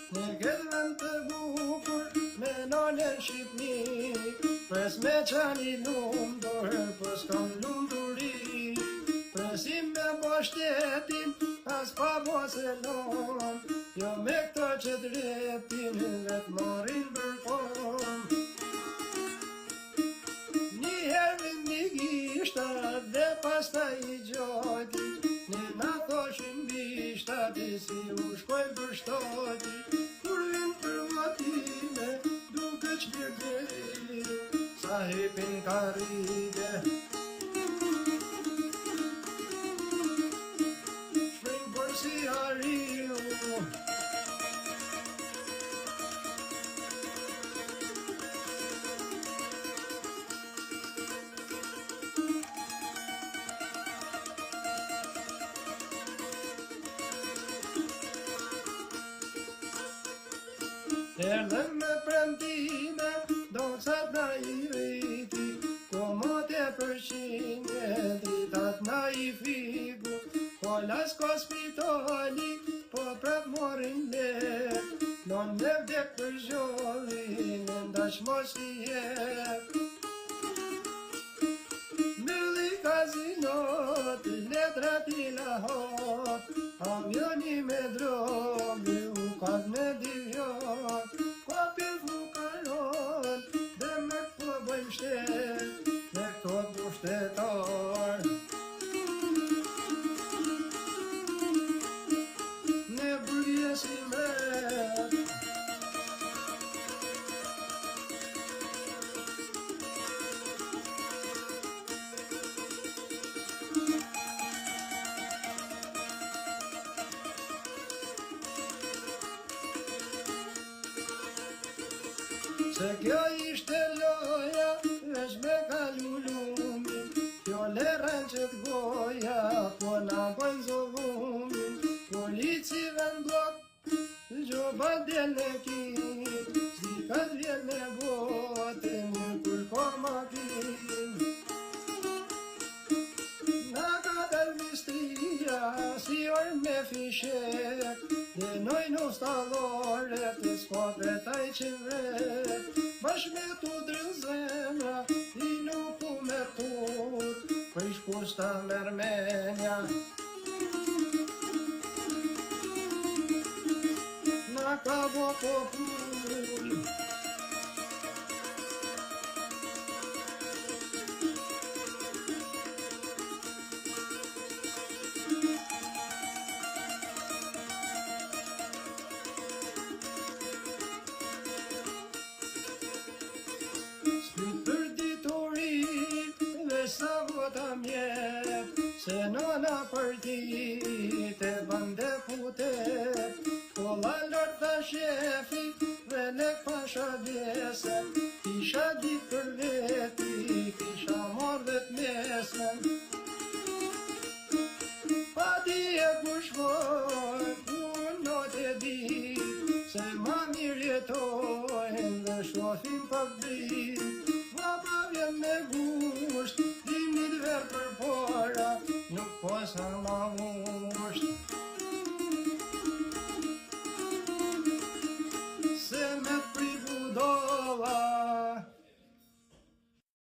Në këtë vend të bukur me nonën Shqipni, pres me qani lumtur, po s'kam lumturi. Presim me bo shtetin, as pa bo se lon, jo me këto që dreptin, vetë morin bërkon. Njëherë me një gishtat dhe pasta I gjoti, ne na thoshin bishtati si u shkojnë për shtoti. Kur vin për vatime, duke qlirë sa hepin karrige. Shpring për si hariu, erdhen me premtime, do sat na I riti, komote përqinje, dritat na I figu, po las ko spitali, po prap morin lek, non me vdek për zhollin, ndash mos I jep. Mylli kazinot, letrat I lahot, avioni me drogi, u kap me divjot, kopin fukaron, dhe me këto bëjmë shtet, me këto pushtetar. Ne bërjesim ret, se kjo ishte loja, veç me kalu lumin, kjo lerën që t'goja, po na bojnë zovumin, polici vendlok, gjoba del në kin, zdikat vjen me bote, një kur ko makin. Na ka dal mistria, si orë me fishek, denojnë ustallore, të skope taj që vret, bash me tu drën zemra, I nuk u me tur, për shpusta me Armenia. Na ka bo popull, për diturit dhe sa vota mjep, se nona për ti te ban deputet, po lalor tha shefi dhe lek pasha djese, kisha dit për veti, kisha mor dhe t'mesmen. Pa di e ku shkoj, ku not e di, se ma mirë jetojnë dhe shofim pak dit.